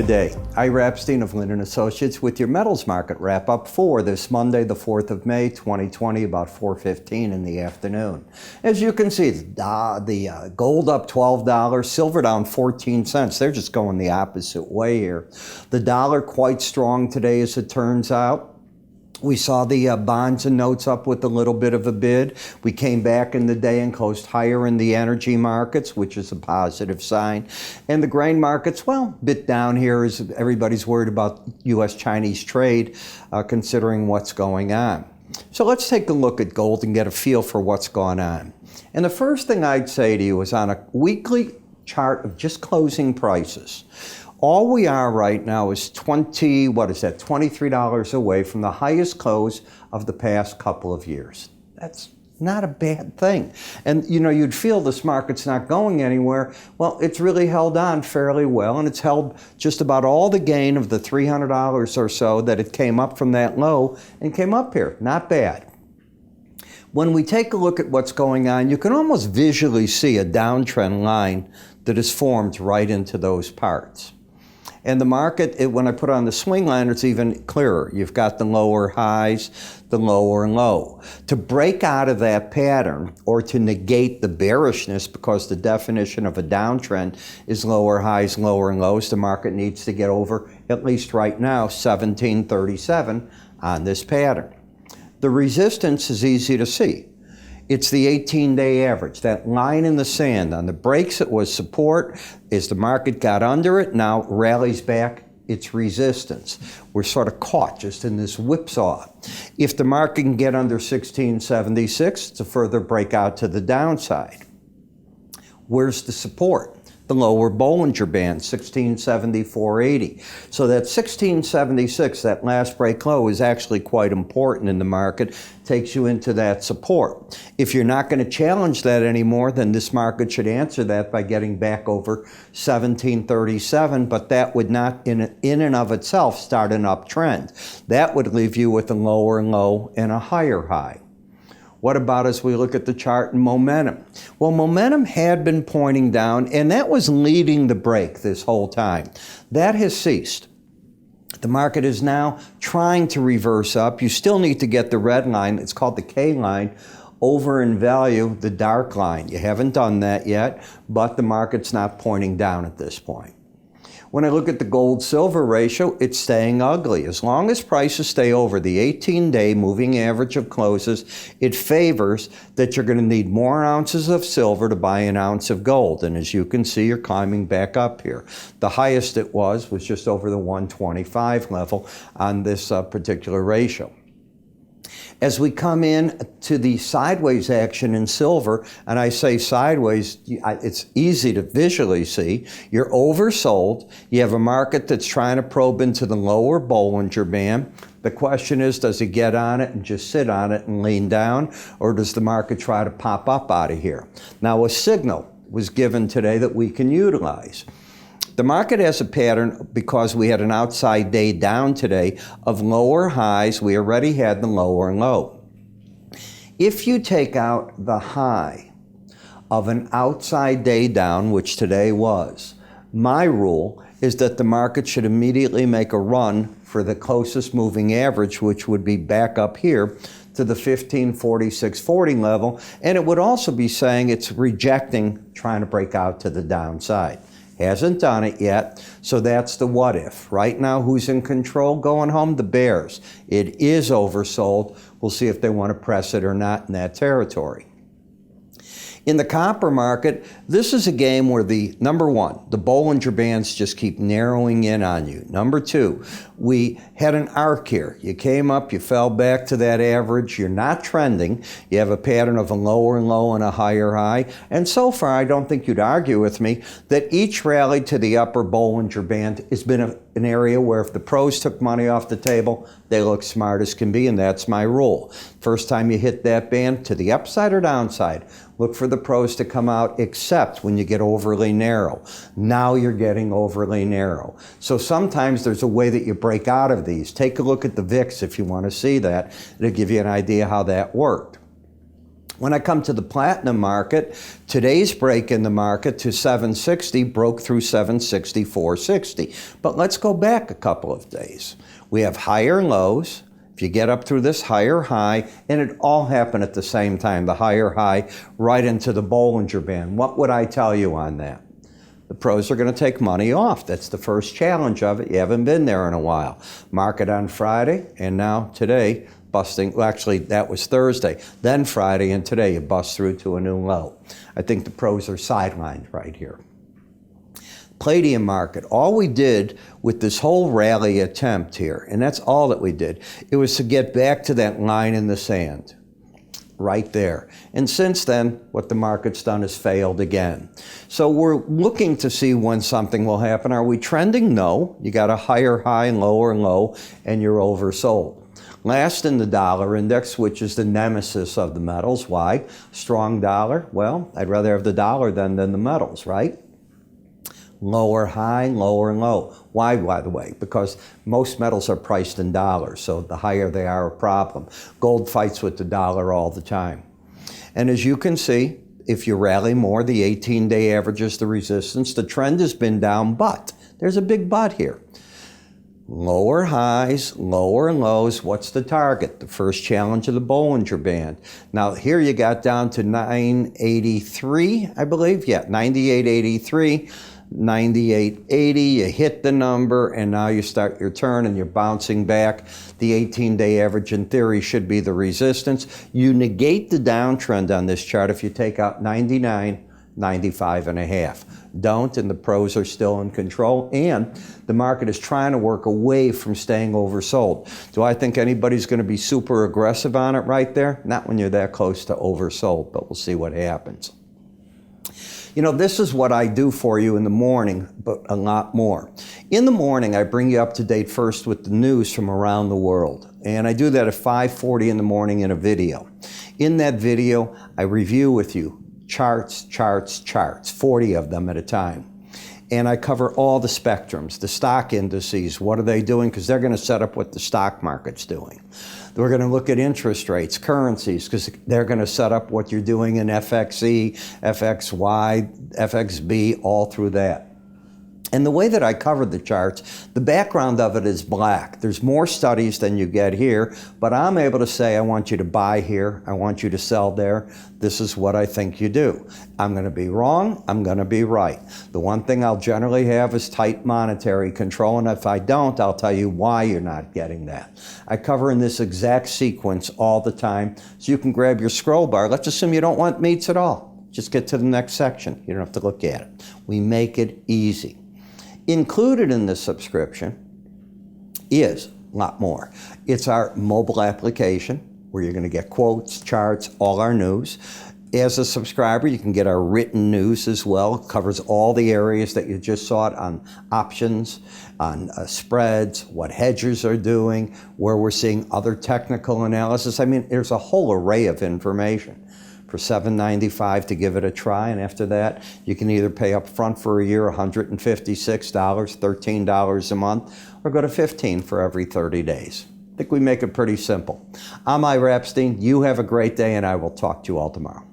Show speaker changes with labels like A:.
A: Good day. Ira Epstein of Linn and Associates with your metals market wrap-up for this Monday, the 4th of May, 2020, about 4:15 in the afternoon. As you can see, the gold up $12, silver down 14 cents. They're just going the opposite way here. The dollar quite strong today, as it turns out. We saw the bonds and notes up with a little bit of a bid. We came back in the day and closed higher in the energy markets, which is a positive sign. And the grain markets, well, bit down here as everybody's worried about U.S.-Chinese trade, considering what's going on. So let's take a look at gold and get a feel for what's going on. And the first thing I'd say to you is on a weekly chart of just closing prices. All we are right now is $23 away from the highest close of the past couple of years. That's not a bad thing. And you know, you'd feel this market's not going anywhere. Well, it's really held on fairly well, and it's held just about all the gain of the $300 or so that it came up from that low and came up here. Not bad. When we take a look at what's going on, you can almost visually see a downtrend line that is formed right into those parts. And the market, when I put on the swing line, it's even clearer. You've got the lower highs, the lower and low. To break out of that pattern or to negate the bearishness, because the definition of a downtrend is lower highs, lower and lows, the market needs to get over, at least right now, 1737 on this pattern. The resistance is easy to see. It's the 18-day average, that line in the sand. On the breaks, it was support. As the market got under it, now rallies back, it's resistance. We're sort of caught just in this whipsaw. If the market can get under 1676, it's a further breakout to the downside. Where's the support? The lower Bollinger Band, 1674.80. So that 1676, that last break low, is actually quite important in the market, takes you into that support. If you're not going to challenge that anymore, then this market should answer that by getting back over 1737, but that would not in and of itself start an uptrend. That would leave you with a lower low and a higher high. What about as we look at the chart and momentum? Well, momentum had been pointing down, and that was leading the break this whole time. That has ceased. The market is now trying to reverse up. You still need to get the red line, it's called the K line, over in value, the dark line. You haven't done that yet, but the market's not pointing down at this point. When I look at the gold-silver ratio, it's staying ugly. As long as prices stay over the 18-day moving average of closes, it favors that you're going to need more ounces of silver to buy an ounce of gold. And as you can see, you're climbing back up here. The highest it was just over the 125 level on this particular ratio. As we come in to the sideways action in silver, and I say sideways, it's easy to visually see, you're oversold. You have a market that's trying to probe into the lower Bollinger Band. The question is, does it get on it and just sit on it and lean down, or does the market try to pop up out of here? Now, a signal was given today that we can utilize. The market has a pattern, because we had an outside day down today, of lower highs. We already had the lower and low. If you take out the high of an outside day down, which today was, my rule is that the market should immediately make a run for the closest moving average, which would be back up here to the 1546.40 level, and it would also be saying it's rejecting trying to break out to the downside. Hasn't done it yet, so that's the what if. Right now, who's in control going home? The bears. It is oversold. We'll see if they want to press it or not in that territory. In the copper market, this is a game where number one, the Bollinger Bands just keep narrowing in on you. Number two, we had an arc here. You came up, you fell back to that average. You're not trending. You have a pattern of a lower and low and a higher high. And so far, I don't think you'd argue with me that each rally to the upper Bollinger Band has been an area where if the pros took money off the table, they look smart as can be, and that's my rule. First time you hit that band, to the upside or downside, look for the pros to come out, except when you get overly narrow. Now you're getting overly narrow. So sometimes there's a way that you break out of these. Take a look at the VIX if you want to see that. It'll give you an idea how that worked. When I come to the platinum market, today's break in the market to 760 broke through 764.60. But let's go back a couple of days. We have higher lows. If you get up through this higher high, and it all happened at the same time, the higher high right into the Bollinger Band. What would I tell you on that? The pros are going to take money off. That's the first challenge of it. You haven't been there in a while. Market on Friday, and now today, busting, well, actually that was Thursday, then Friday, and today you bust through to a new low. I think the pros are sidelined right here. Palladium market, all we did with this whole rally attempt here, and that's all that we did, it was to get back to that line in the sand, right there. And since then, what the market's done is failed again. So we're looking to see when something will happen. Are we trending? No. You got a higher high and lower low, and you're oversold. Last in the dollar index, which is the nemesis of the metals. Why? Strong dollar. Well, I'd rather have the dollar than the metals, right? Lower high, lower low. Why, by the way? Because most metals are priced in dollars, so the higher they are, a problem. Gold fights with the dollar all the time. And as you can see, if you rally more, the 18-day average is the resistance. The trend has been down, but there's a big but here. Lower highs, lower lows. What's the target? The first challenge of the Bollinger Band. Now here you got down to 983, I believe. Yeah, 98.83, 98.80. You hit the number, and now you start your turn, and you're bouncing back. The 18-day average, in theory, should be the resistance. You negate the downtrend on this chart if you take out 99, 95 and a half. Don't, and the pros are still in control, and the market is trying to work away from staying oversold. Do I think anybody's going to be super aggressive on it right there? Not when you're that close to oversold, but we'll see what happens. You know, this is what I do for you in the morning, but a lot more. In the morning, I bring you up to date first with the news from around the world, and I do that at 5:40 in the morning in a video. In that video, I review with you charts, 40 of them at a time. And I cover all the spectrums, the stock indices, what are they doing? Because they're going to set up what the stock market's doing. We're going to look at interest rates, currencies, because they're going to set up what you're doing in FXE, FXY, FXB, all through that. And the way that I covered the charts, the background of it is black. There's more studies than you get here, but I'm able to say, I want you to buy here, I want you to sell there. This is what I think you do. I'm going to be wrong, I'm going to be right. The one thing I'll generally have is tight monetary control, and if I don't, I'll tell you why you're not getting that. I cover in this exact sequence all the time, so you can grab your scroll bar. Let's assume you don't want meats at all. Just get to the next section. You don't have to look at it. We make it easy. Included in the subscription is a lot more. It's our mobile application where you're going to get quotes, charts, all our news. As a subscriber, you can get our written news as well. It covers all the areas that you just saw it on options, on spreads, what hedgers are doing, where we're seeing other technical analysis. I mean, there's a whole array of information. For $7.95 to give it a try, and after that, you can either pay up front for a year, $156, $13 a month, or go to $15 for every 30 days. I think we make it pretty simple. I'm Ira Epstein. You have a great day, and I will talk to you all tomorrow.